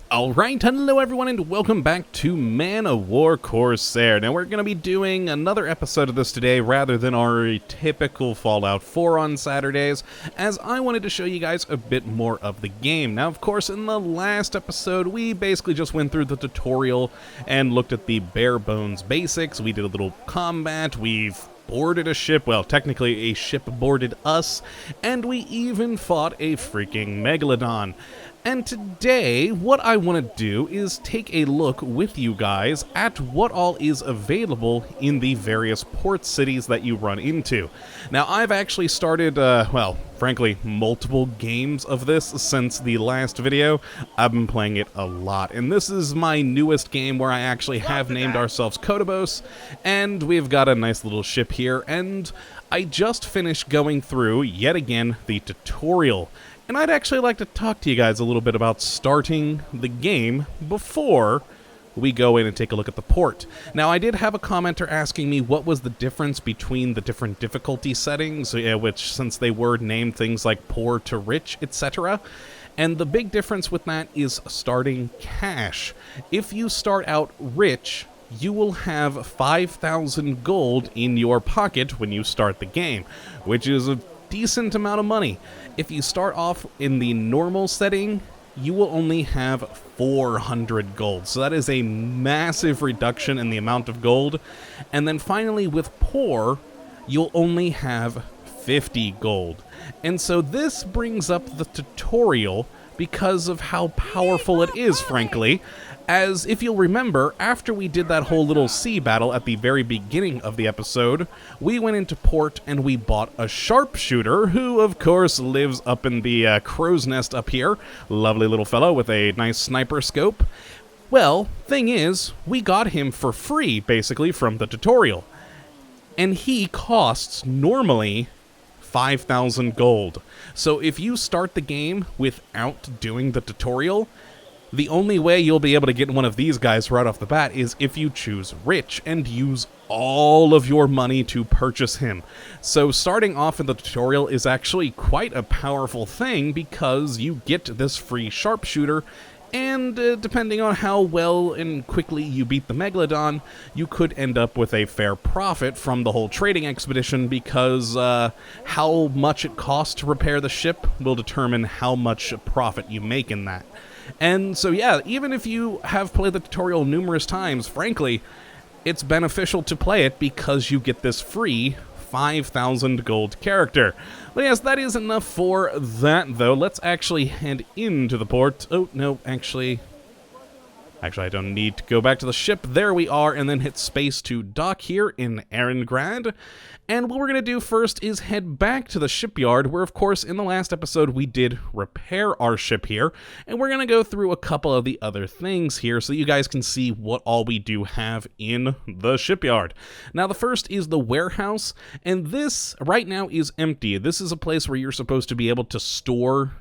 Alright, hello everyone and welcome back to Man of War Corsair. Now we're going to be doing another episode of this today rather than our typical Fallout 4 on Saturdays, as I wanted to show you guys a bit more of the game. Now of course in the last episode we basically just went through the tutorial and looked at the bare bones basics. We did a little combat, we've boarded a ship, well technically a ship boarded us, and we even fought a freaking megalodon. And today, what I want to do is take a look with you guys at what all is available in the various port cities that you run into. Now, I've actually started, well, frankly, multiple games of this since the last video. I've been playing it a lot, and this is my newest game where I actually have named ourselves Kottabos, and we've got a nice little ship here, and I just finished going through, yet again, the tutorial. And I'd actually like to talk to you guys a little bit about starting the game before we go in and take a look at the port. Now, I did have a commenter asking me what was the difference between the different difficulty settings, which, since they were named things like poor to rich, etc. And the big difference with that is starting cash. If you start out rich, you will have 5,000 gold in your pocket when you start the game, which is a decent amount of money. If you start off in the normal setting, you will only have 400 gold. So that is a massive reduction in the amount of gold. And then finally with poor, you'll only have 50 gold. And so this brings up the tutorial because of how powerful it is, frankly. As, if you'll remember, after we did that whole little sea battle at the very beginning of the episode, we went into port and we bought a sharpshooter, who, of course, lives up in the crow's nest up here. Lovely little fellow with a nice sniper scope. Well, thing is, we got him for free, basically, from the tutorial. And he costs, normally, 5,000 gold. So if you start the game without doing the tutorial, the only way you'll be able to get one of these guys right off the bat is if you choose rich and use all of your money to purchase him. So starting off in the tutorial is actually quite a powerful thing because you get this free sharpshooter, and depending on how well and quickly you beat the megalodon, you could end up with a fair profit from the whole trading expedition, because how much it costs to repair the ship will determine how much profit you make in that. And so yeah, even if you have played the tutorial numerous times, frankly, it's beneficial to play it because you get this free 5,000 gold character. But yes, that is enough for that, though. Let's actually head into the port. Oh, no, actually, I don't need to go back to the ship. There we are, and then hit space to dock here in Erengrad. And what we're going to do first is head back to the shipyard, where, of course, in the last episode we did repair our ship here. And we're going to go through a couple of the other things here so you guys can see what all we do have in the shipyard. Now, the first is the warehouse, and this right now is empty. This is a place where you're supposed to be able to store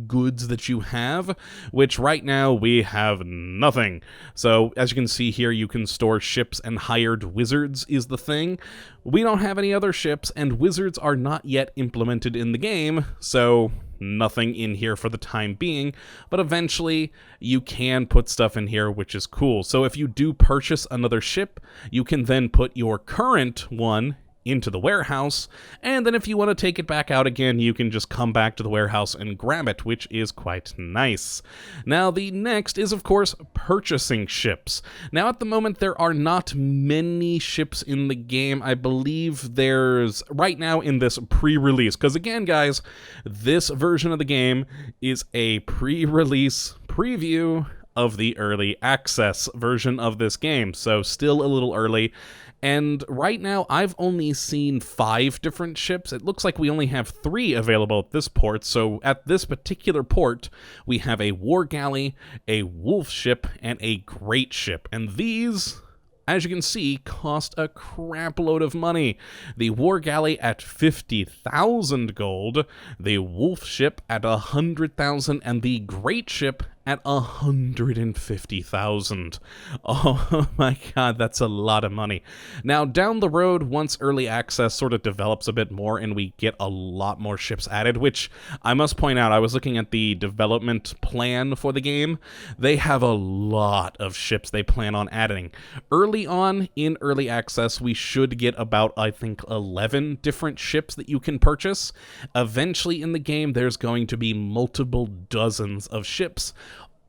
goods that you have, which right now we have nothing. So as you can see here, you can store ships, and hired wizards is the thing. We don't have any other ships, and wizards are not yet implemented in the game, so nothing in here for the time being, but eventually you can put stuff in here, which is cool. So if you do purchase another ship, you can then put your current one into the warehouse, and then if you want to take it back out again, you can just come back to the warehouse and grab it, which is quite nice. Now, the next is, of course, purchasing ships. Now, at the moment, there are not many ships in the game. I believe there's, right now in this pre-release, because again, guys, this version of the game is a pre-release preview of the early access version of this game, so still a little early. And right now, I've only seen 5 different ships. It looks like we only have 3 available at this port. So at this particular port, we have a war galley, a wolf ship, and a great ship. And these, as you can see, cost a crap load of money. The war galley at 50,000 gold, the wolf ship at 100,000, and the great ship at 150,000. Oh my god, that's a lot of money. Now, down the road, once early access sort of develops a bit more and we get a lot more ships added, which I must point out, I was looking at the development plan for the game. They have a lot of ships they plan on adding. Early on, in early access, we should get about, I think, 11 different ships that you can purchase. Eventually in the game, there's going to be multiple dozens of ships,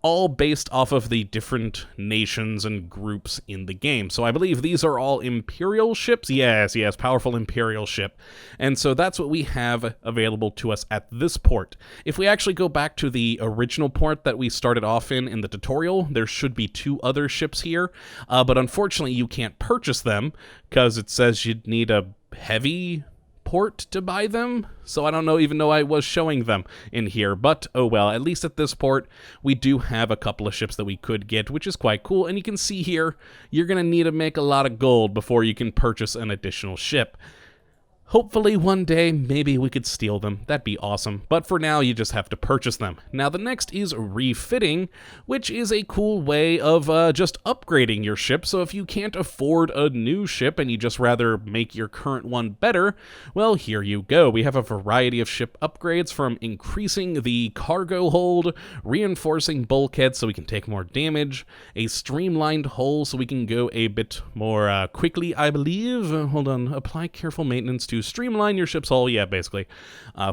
all based off of the different nations and groups in the game. So I believe these are all Imperial ships. Yes, powerful Imperial ship. And so that's what we have available to us at this port. If we actually go back to the original port that we started off in the tutorial, there should be 2 other ships here, but unfortunately you can't purchase them because it says you'd need a heavy port to buy them, so I don't know even though I was showing them in here, but oh well, at least at this port we do have a couple of ships that we could get, which is quite cool. And you can see here, you're gonna need to make a lot of gold before you can purchase an additional ship. Hopefully one day, maybe we could steal them. That'd be awesome. But for now, you just have to purchase them. Now, the next is refitting, which is a cool way of just upgrading your ship. So if you can't afford a new ship and you just rather make your current one better, well, here you go. We have a variety of ship upgrades, from increasing the cargo hold, reinforcing bulkheads so we can take more damage, a streamlined hull so we can go a bit more quickly, I believe. Hold on. Apply careful maintenance to streamline your ship's hull, yeah, basically.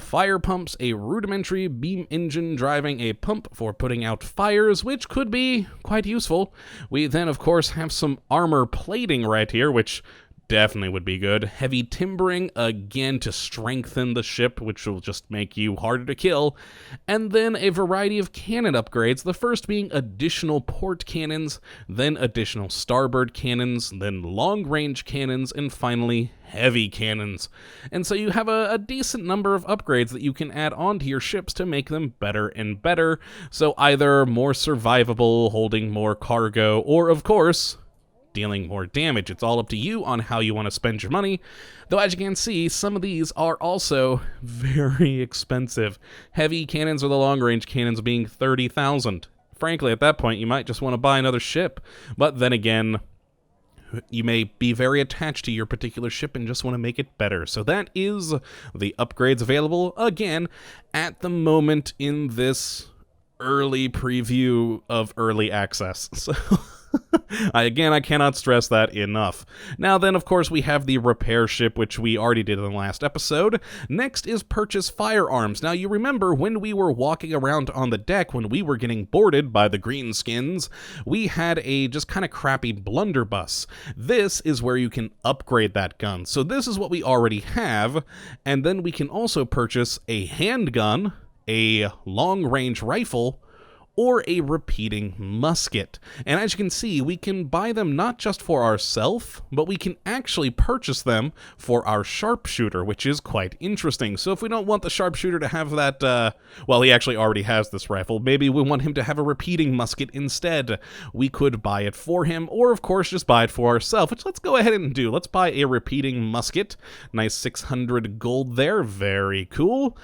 Fire pumps, a rudimentary beam engine driving a pump for putting out fires, which could be quite useful. We then, of course, have some armor plating right here, which definitely would be good. Heavy timbering, again, to strengthen the ship, which will just make you harder to kill. And then a variety of cannon upgrades, the first being additional port cannons, then additional starboard cannons, then long-range cannons, and finally heavy cannons. And so you have a decent number of upgrades that you can add onto your ships to make them better and better. So either more survivable, holding more cargo, or of course, dealing more damage. It's all up to you on how you want to spend your money, though as you can see, some of these are also very expensive. Heavy cannons or the long-range cannons being 30,000. Frankly, at that point, you might just want to buy another ship, but then again, you may be very attached to your particular ship and just want to make it better. So that is the upgrades available, again, at the moment in this early preview of early access. So I cannot stress that enough. Now then, of course, we have the repair ship, which we already did in the last episode. Next is purchase firearms. Now, you remember when we were walking around on the deck, when we were getting boarded by the greenskins, we had a just kind of crappy blunderbuss. This is where you can upgrade that gun. So this is what we already have, and then we can also purchase a handgun, a long-range rifle, or a repeating musket. And as you can see, we can buy them not just for ourselves, but we can actually purchase them for our sharpshooter, which is quite interesting. So if we don't want the sharpshooter to have that, well, he actually already has this rifle, maybe we want him to have a repeating musket instead. We could buy it for him, or of course just buy it for ourselves, which let's go ahead and do. Let's buy a repeating musket. Nice 600 gold there, very cool.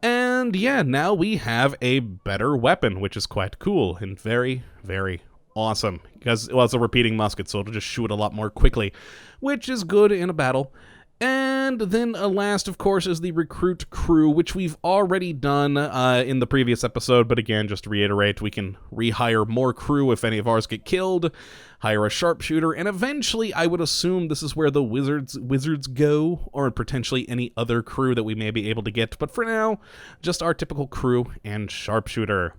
And yeah, now we have a better weapon, which is quite cool and very, very awesome. Because, well, it's a repeating musket, so it'll just shoot a lot more quickly, which is good in a battle. And then last, of course, is the recruit crew, which we've already done in the previous episode. But again, just to reiterate, we can rehire more crew if any of ours get killed, hire a sharpshooter, and eventually I would assume this is where the wizards go, or potentially any other crew that we may be able to get. But for now, just our typical crew and sharpshooter.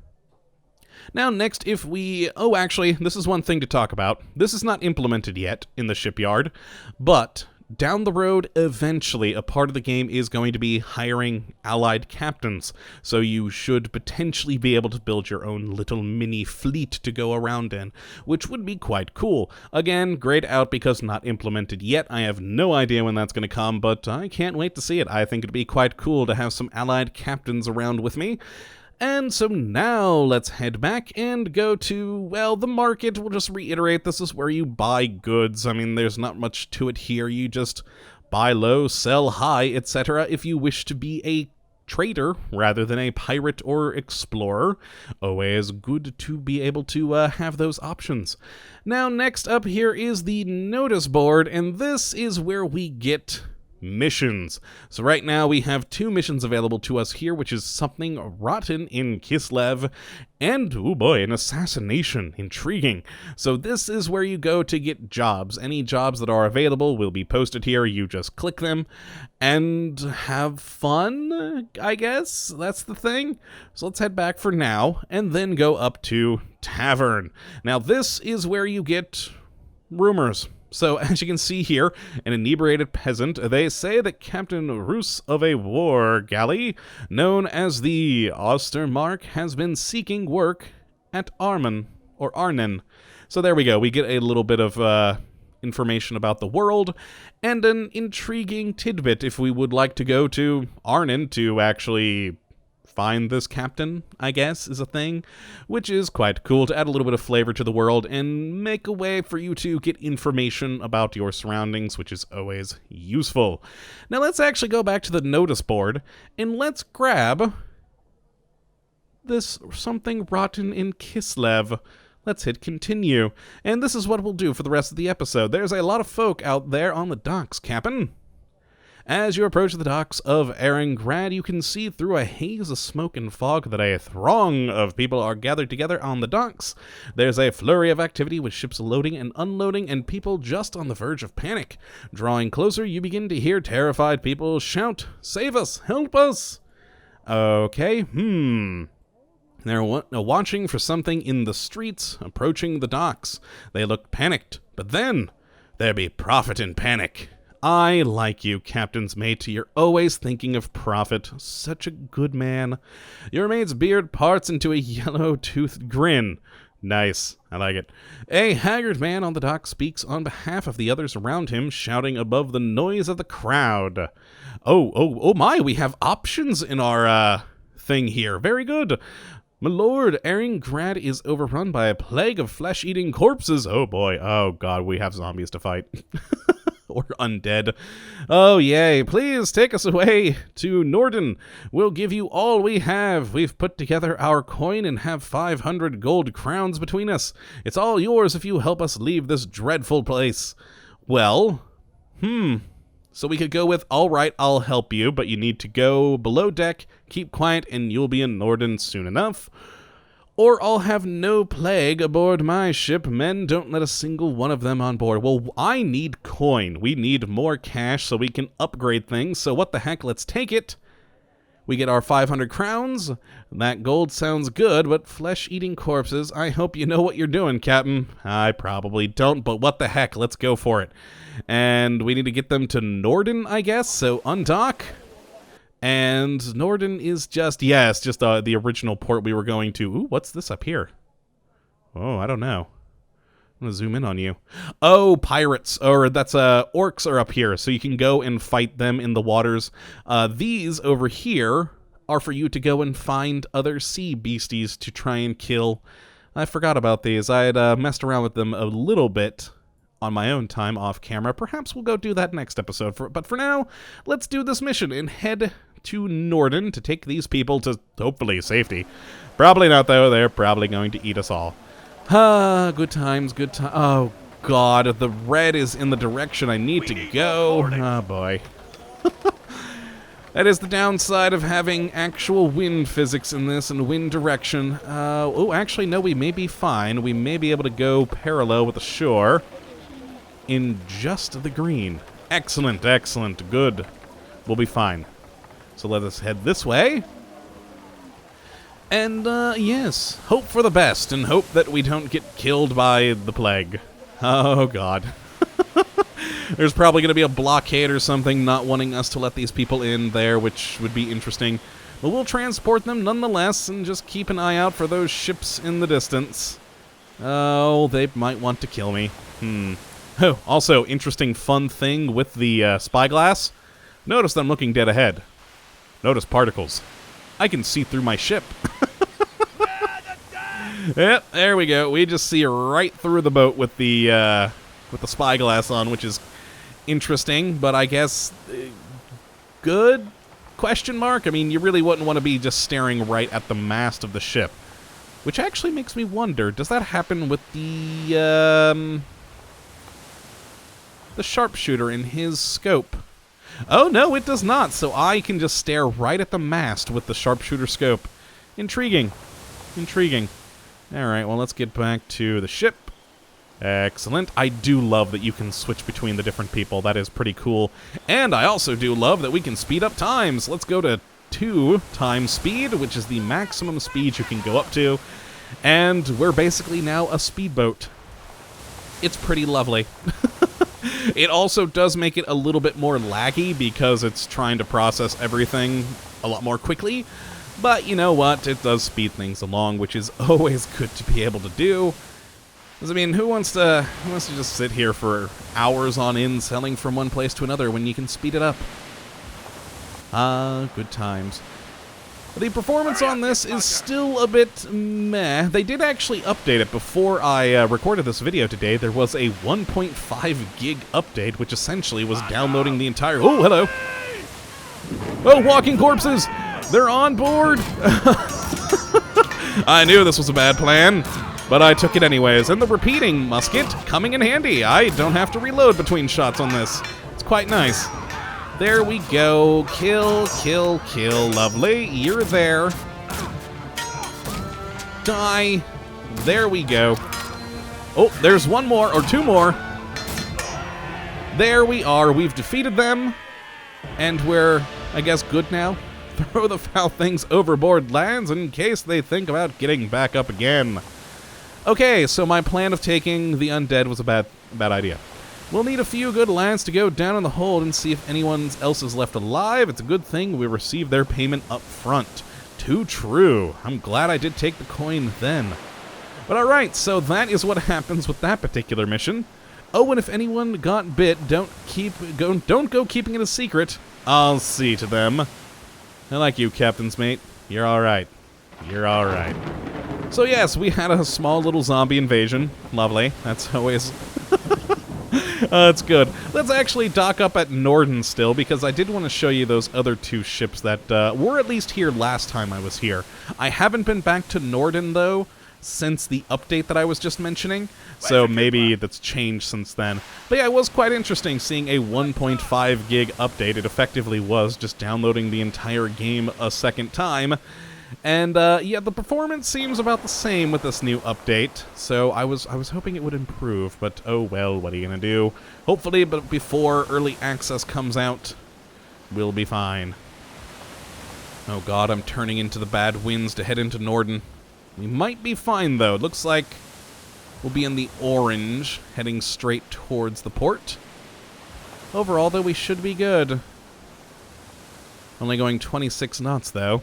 Now next, if we... Oh, actually, this is one thing to talk about. This is not implemented yet in the shipyard, but down the road, eventually, a part of the game is going to be hiring allied captains, so you should potentially be able to build your own little mini fleet to go around in, which would be quite cool. Again, grayed out because not implemented yet. I have no idea when that's going to come, but I can't wait to see it. I think it'd be quite cool to have some allied captains around with me. And so now let's head back and go to, well, the market. We'll just reiterate, this is where you buy goods. I mean, there's not much to it here. You just buy low, sell high, etc. if you wish to be a trader rather than a pirate or explorer. Always good to be able to have those options. Now, next up here is the notice board, and this is where we get missions. So right now we have 2 missions available to us here, which is something rotten in Kislev, and, oh boy, an assassination. Intriguing. So this is where you go to get jobs. Any jobs that are available will be posted here. You just click them and have fun, I guess. That's the thing. So let's head back for now, and then go up to Tavern. Now this is where you get rumors. So, as you can see here, an inebriated peasant, they say that Captain Roos of a war galley, known as the Ostermark, has been seeking work at Armen, or Arnen. So there we go, we get a little bit of information about the world, and an intriguing tidbit if we would like to go to Arnen to actually find this captain, I guess, is a thing, which is quite cool to add a little bit of flavor to the world and make a way for you to get information about your surroundings, which is always useful. Now let's actually go back to the notice board, and let's grab this something rotten in Kislev. Let's hit continue, and this is what we'll do for the rest of the episode. There's a lot of folk out there on the docks, Captain. As you approach the docks of Erengrad, you can see through a haze of smoke and fog that a throng of people are gathered together on the docks. There's a flurry of activity with ships loading and unloading and people just on the verge of panic. Drawing closer, you begin to hear terrified people shout, "Save us! Help us!" Okay, They're watching for something in the streets, approaching the docks. They look panicked, but then there be profit in panic. I like you, Captain's mate. You're always thinking of profit. Such a good man. Your mate's beard parts into a yellow-toothed grin. Nice. I like it. A haggard man on the dock speaks on behalf of the others around him, shouting above the noise of the crowd. Oh my, we have options in our, thing here. Very good. My lord, Erengrad is overrun by a plague of flesh-eating corpses. Oh boy. Oh god, we have zombies to fight. Or undead. Oh, yay. Please take us away to Norden. We'll give you all we have. We've put together our coin and have 500 gold crowns between us. It's all yours if you help us leave this dreadful place. Well, so we could go with, all right, I'll help you, but you need to go below deck, keep quiet, and you'll be in Norden soon enough. Or I'll have no plague aboard my ship. Men, don't let a single one of them on board. Well, I need coin. We need more cash so we can upgrade things. So what the heck, let's take it. We get our 500 crowns. That gold sounds good, but flesh-eating corpses, I hope you know what you're doing, Captain. I probably don't, but what the heck, let's go for it. And we need to get them to Norden, I guess, so undock. And Norden is just, yes, just the original port we were going to. Ooh, what's this up here? Oh, I don't know. I'm gonna zoom in on you. Oh, pirates, or that's orcs are up here, so you can go and fight them in the waters. These over here are for you to go and find other sea beasties to try and kill. I forgot about these. I had messed around with them a little bit on my own time off camera. Perhaps we'll go do that next episode. But for now, let's do this mission and head to Norden to take these people to, hopefully, safety. Probably not, though. They're probably going to eat us all. Good times, good times. Oh, God, the red is in the direction I need to go. Oh, boy. That is the downside of having actual wind physics in this and wind direction. Oh, actually, no, we may be fine. We may be able to go parallel with the shore in just the green. Excellent, excellent, good. We'll be fine. So let us head this way. And, yes, hope for the best and hope that we don't get killed by the plague. Oh, God. There's probably going to be a blockade or something not wanting us to let these people in there, which would be interesting. But we'll transport them nonetheless and just keep an eye out for those ships in the distance. Oh, they might want to kill me. Oh, also, interesting fun thing with the spyglass. Notice that I'm looking dead ahead. Notice particles. I can see through my ship. Yep, there we go. We just see right through the boat with the spyglass on, which is interesting, but I guess good question mark? I mean, you really wouldn't want to be just staring right at the mast of the ship. Which actually makes me wonder, does that happen with the sharpshooter in his scope? Oh, no, it does not, so I can just stare right at the mast with the sharpshooter scope. Intriguing. Intriguing. Alright, well, let's get back to the ship. Excellent. I do love that you can switch between the different people. That is pretty cool. And I also do love that we can speed up times. Let's go to 2 times speed, which is the maximum speed you can go up to. And we're basically now a speedboat. It's pretty lovely. It also does make it a little bit more laggy because it's trying to process everything a lot more quickly. But you know what? It does speed things along, which is always good to be able to do. Because, I mean, who wants to just sit here for hours on end selling from one place to another when you can speed it up? Ah, good times. The performance on this is still a bit meh. They did actually update it before I recorded this video today. There was a 1.5 gig update, which essentially was downloading the entire... Oh, hello! Oh, walking corpses! They're on board! I knew this was a bad plan, but I took it anyways. And the repeating musket coming in handy. I don't have to reload between shots on this. It's quite nice. There we go. Kill, kill, kill. Lovely. You're there. Die. There we go. Oh, there's one more, or 2 more. There we are. We've defeated them. And we're, I guess, good now. Throw the foul things overboard, lads, in case they think about getting back up again. Okay, so my plan of taking the undead was a bad idea. We'll need a few good lads to go down in the hold and see if anyone else is left alive. It's a good thing we received their payment up front. Too true. I'm glad I did take the coin then. But alright, so that is what happens with that particular mission. Oh, and if anyone got bit, don't go keeping it a secret. I'll see to them. I like you, Captain's mate. You're alright. You're alright. So yes, we had a small little zombie invasion. Lovely. That's always... That's good. Let's actually dock up at Norden still, because I did want to show you those other 2 ships that were at least here last time I was here. I haven't been back to Norden, though, since the update that I was just mentioning, so maybe that's changed since then. But yeah, it was quite interesting seeing a 1.5 gig update. It effectively was just downloading the entire game a second time. And, yeah, the performance seems about the same with this new update, so I was hoping it would improve, but oh well, what are you gonna do? Hopefully, but before early access comes out, we'll be fine. Oh god, I'm turning into the bad winds to head into Norden. We might be fine, though. It looks like we'll be in the orange, heading straight towards the port. Overall, though, we should be good. Only going 26 knots, though.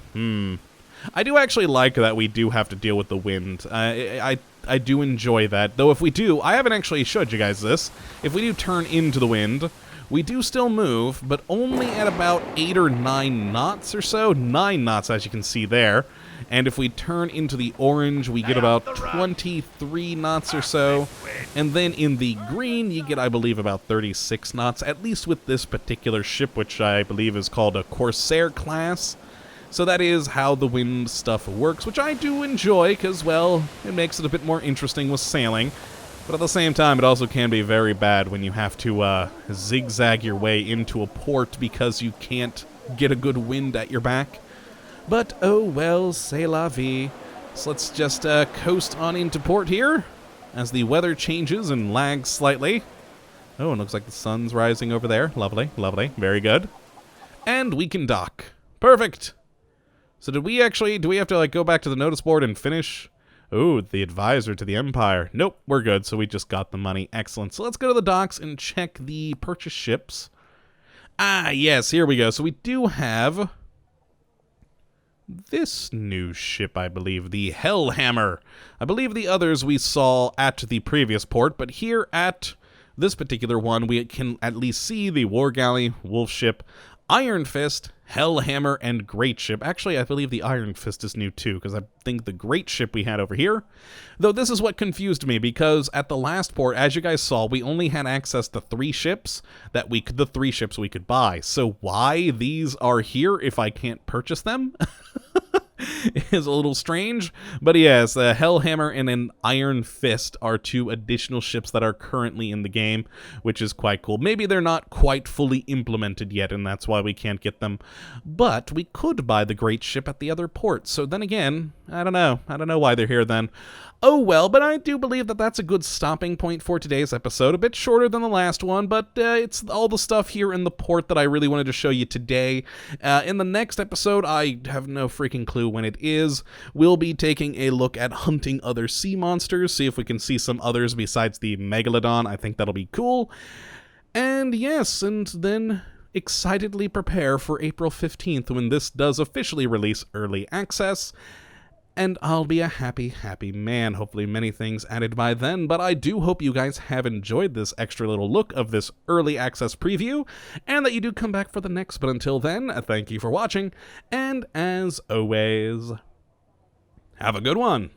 I do actually like that we do have to deal with the wind. I do enjoy that. Though if we do, I haven't actually showed you guys this, if we do turn into the wind, we do still move, but only at about 8 or 9 knots or so. 9 knots, as you can see there. And if we turn into the orange, we get about 23 knots or so. And then in the green, you get, I believe, about 36 knots, at least with this particular ship, which I believe is called a Corsair class. So that is how the wind stuff works, which I do enjoy, because, well, it makes it a bit more interesting with sailing. But at the same time, it also can be very bad when you have to zigzag your way into a port because you can't get a good wind at your back. But, oh well, c'est la vie. So let's just coast on into port here, as the weather changes and lags slightly. Oh, it looks like the sun's rising over there. Lovely, lovely, very good. And we can dock. Perfect! So do we have to, like, go back to the notice board and finish? Oh, the advisor to the Empire. Nope, we're good, so we just got the money. Excellent. So let's go to the docks and check the purchase ships. Ah, yes, here we go. So we do have this new ship, I believe, the Hellhammer. I believe the others we saw at the previous port, but here at this particular one, we can at least see the War Galley, Wolf ship. Iron Fist, Hellhammer, and Great Ship. Actually, I believe the Iron Fist is new too, because I think the Great Ship we had over here. Though this is what confused me, because at the last port, as you guys saw, we only had access to 3 ships the 3 ships we could buy. So why these are here if I can't purchase them? Is a little strange, but yes, a Hellhammer and an Iron Fist are 2 additional ships that are currently in the game, which is quite cool. Maybe they're not quite fully implemented yet, and that's why we can't get them, but we could buy the Great Ship at the other port, so then again, I don't know why they're here then. Oh well, but I do believe that that's a good stopping point for today's episode. A bit shorter than the last one, but it's all the stuff here in the port that I really wanted to show you today. In the next episode, I have no freaking clue when it is, we'll be taking a look at hunting other sea monsters, see if we can see some others besides the megalodon. I think that'll be cool. And yes, and then excitedly prepare for April 15th when this does officially release early access. And I'll be a happy, happy man. Hopefully many things added by then, but I do hope you guys have enjoyed this extra little look of this early access preview, and that you do come back for the next. But until then, thank you for watching, and as always, have a good one.